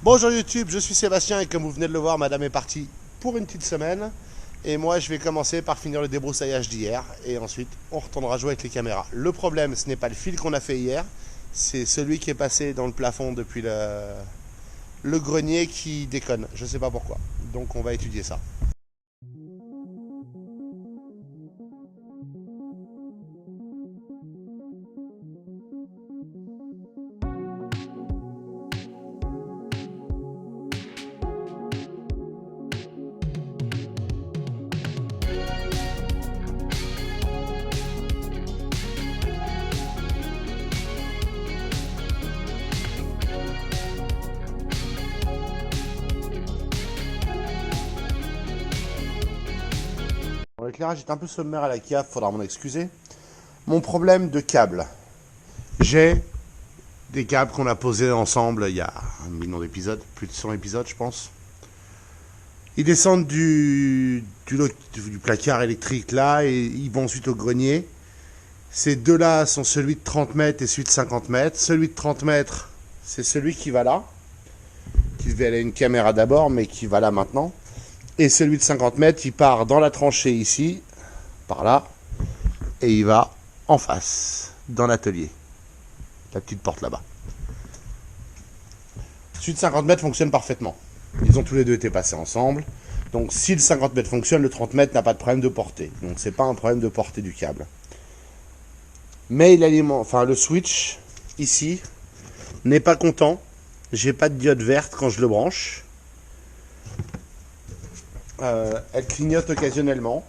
Bonjour YouTube, je suis Sébastien et comme vous venez de le voir, madame est partie pour une petite semaine. Et moi je vais commencer par finir le débroussaillage d'hier et ensuite on retournera jouer avec les caméras. Le problème ce n'est pas le fil qu'on a fait hier, c'est celui qui est passé dans le plafond depuis le grenier qui déconne, je sais pas pourquoi. Donc on va étudier ça. Bon, l'éclairage est un peu sommaire à la cave, faudra m'en excuser. Mon problème de câble. J'ai des câbles qu'on a posés ensemble il y a 1 million d'épisodes, plus de 100 épisodes je pense. Ils descendent du placard électrique là et ils vont ensuite au grenier. Ces deux-là sont celui de 30 mètres et celui de 50 mètres. Celui de 30 mètres, c'est celui qui va là, qui devait aller à une caméra d'abord, mais qui va là maintenant. Et celui de 50 mètres, il part dans la tranchée ici, par là, et il va en face, dans l'atelier. La petite porte là-bas. Celui de 50 mètres fonctionne parfaitement. Ils ont tous les deux été passés ensemble. Donc si le 50 mètres fonctionne, le 30 mètres n'a pas de problème de portée. Donc c'est pas un problème de portée du câble. Mais il alimente, enfin le switch ici n'est pas content. J'ai pas de diode verte quand je le branche. Elle clignote occasionnellement.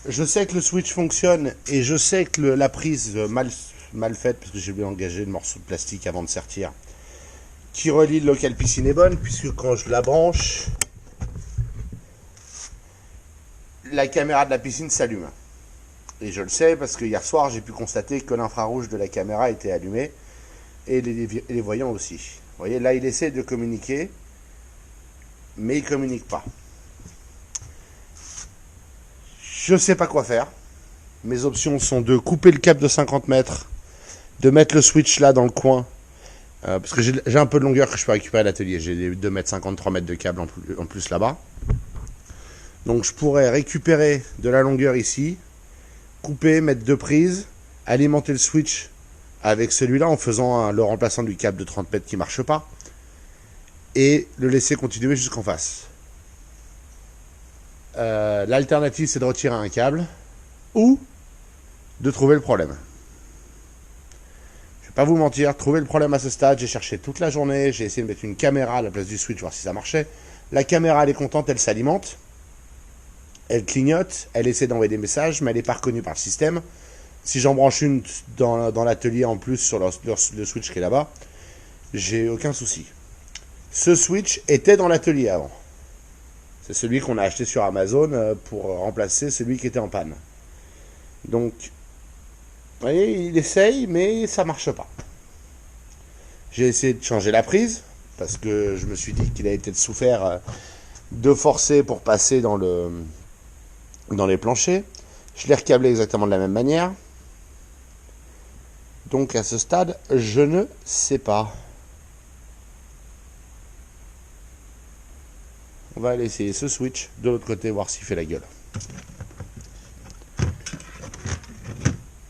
Je sais que le switch fonctionne et je sais que la prise mal faite, parce que j'ai bien engagé le morceau de plastique avant de sortir, qui relie le local piscine est bonne, puisque quand je la branche, la caméra de la piscine s'allume. Et je le sais parce que hier soir, j'ai pu constater que l'infrarouge de la caméra était allumé et les voyants aussi. Vous voyez, là, il essaie de communiquer, mais il ne communique pas. Je ne sais pas quoi faire. Mes options sont de couper le câble de 50 mètres, de mettre le switch là dans le coin, parce que j'ai un peu de longueur que je peux récupérer à l'atelier. J'ai 2 mètres 50, 3 mètres de câble en plus là-bas. Donc je pourrais récupérer de la longueur ici, couper, mettre 2 prises, alimenter le switch avec celui-là en faisant le remplaçant du câble de 30 mètres qui ne marche pas, et le laisser continuer jusqu'en face. L'alternative c'est de retirer un câble ou de trouver le problème. Je vais pas vous mentir, trouver le problème à ce stade, j'ai cherché toute la journée, j'ai essayé de mettre une caméra à la place du switch, voir si ça marchait. La caméra elle est contente, elle s'alimente, elle clignote, elle essaie d'envoyer des messages, mais elle n'est pas reconnue par le système. Si j'en branche une dans l'atelier en plus sur le switch qui est là-bas, j'ai aucun souci. Ce switch était dans l'atelier avant. C'est celui qu'on a acheté sur Amazon pour remplacer celui qui était en panne. Donc, vous voyez, il essaye, mais ça marche pas. J'ai essayé de changer la prise, parce que je me suis dit qu'il avait peut-être souffert de forcer pour passer dans les planchers. Je l'ai recablé exactement de la même manière. Donc à ce stade, je ne sais pas. On va aller essayer ce switch de l'autre côté, voir s'il fait la gueule.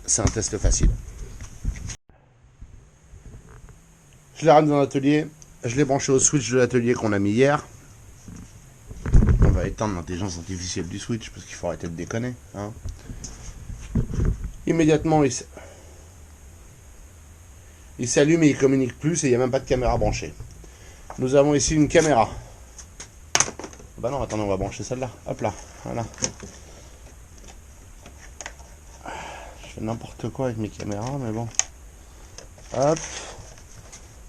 C'est un test facile. Je l'ai ramené dans l'atelier. Je l'ai branché au switch de l'atelier qu'on a mis hier. On va éteindre l'intelligence artificielle du switch parce qu'il faut arrêter de déconner. Hein. Immédiatement, il s'allume et il communique plus et il n'y a même pas de caméra branchée. Nous avons ici une caméra. Bah non, attendez, on va brancher celle-là. Hop là, voilà. Je fais n'importe quoi avec mes caméras, mais bon. Hop.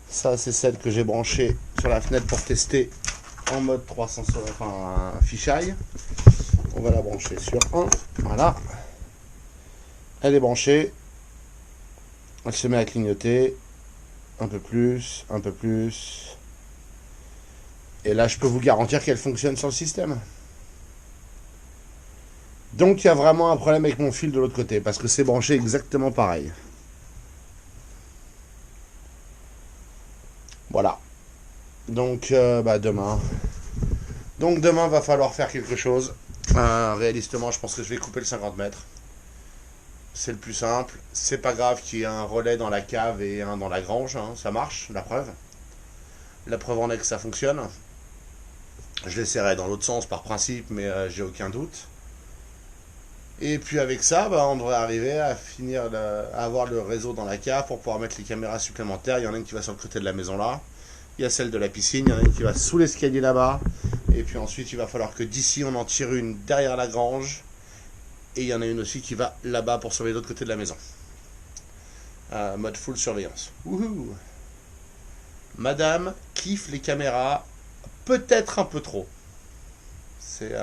Ça, c'est celle que j'ai branchée sur la fenêtre pour tester en mode 300, enfin, fisheye. On va la brancher sur 1. Voilà. Elle est branchée. Elle se met à clignoter. Un peu plus, un peu plus. Et là, je peux vous garantir qu'elle fonctionne sur le système. Donc, il y a vraiment un problème avec mon fil de l'autre côté, parce que c'est branché exactement pareil. Voilà. Donc, demain. Donc, demain, va falloir faire quelque chose. Réalistement, je pense que je vais couper le 50 mètres. C'est le plus simple. C'est pas grave qu'il y ait un relais dans la cave et un dans la grange. Hein. Ça marche, la preuve. La preuve en est que ça fonctionne. Je l'essaierai dans l'autre sens par principe, mais j'ai aucun doute. Et puis avec ça, on devrait arriver à à avoir le réseau dans la cave pour pouvoir mettre les caméras supplémentaires. Il y en a une qui va sur le côté de la maison là. Il y a celle de la piscine, il y en a une qui va sous l'escalier là-bas. Et puis ensuite, il va falloir que d'ici, on en tire une derrière la grange. Et il y en a une aussi qui va là-bas pour surveiller l'autre côté de la maison. Mode full surveillance. Wouhou! Madame kiffe les caméras, peut-être un peu trop. C'est...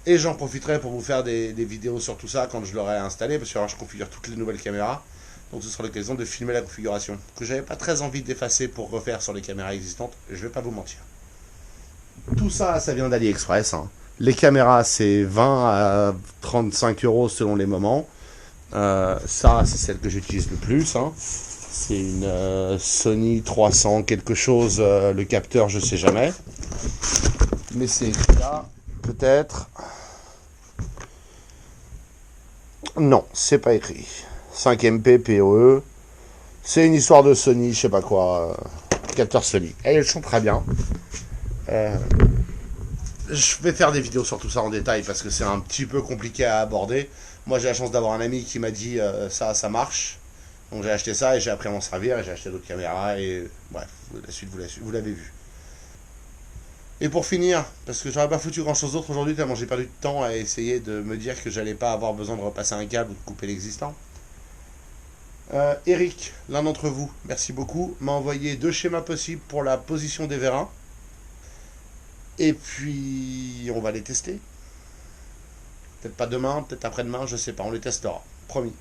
Et j'en profiterai pour vous faire des vidéos sur tout ça quand je l'aurai installé, parce que alors, je configure toutes les nouvelles caméras. Donc ce sera l'occasion de filmer la configuration, que j'avais pas très envie d'effacer pour refaire sur les caméras existantes, je vais pas vous mentir. Tout ça, ça vient d'AliExpress. Hein. Les caméras, c'est 20 à 35 euros selon les moments. Ça, c'est celle que j'utilise le plus. Hein. C'est une Sony 300 quelque chose, le capteur, je sais jamais. Mais c'est là, peut-être. Non, c'est pas écrit. 5MP PoE. C'est une histoire de Sony, je sais pas quoi. Capteur Sony. Et elles sont très bien. Je vais faire des vidéos sur tout ça en détail parce que c'est un petit peu compliqué à aborder. Moi, j'ai la chance d'avoir un ami qui m'a dit ça marche. Donc j'ai acheté ça et j'ai appris à m'en servir et j'ai acheté d'autres caméras et bref, la suite vous l'avez vu. Et pour finir, parce que j'aurais pas foutu grand chose d'autre aujourd'hui tellement j'ai perdu de temps à essayer de me dire que j'allais pas avoir besoin de repasser un câble ou de couper l'existant. Eric, l'un d'entre vous, merci beaucoup, m'a envoyé 2 schémas possibles pour la position des vérins. Et puis, on va les tester. Peut-être pas demain, peut-être après-demain, je sais pas, on les testera. Promis.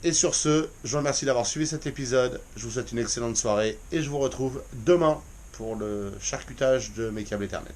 Et sur ce, je vous remercie d'avoir suivi cet épisode. Je vous souhaite une excellente soirée et je vous retrouve demain pour le charcutage de mes câbles Ethernet.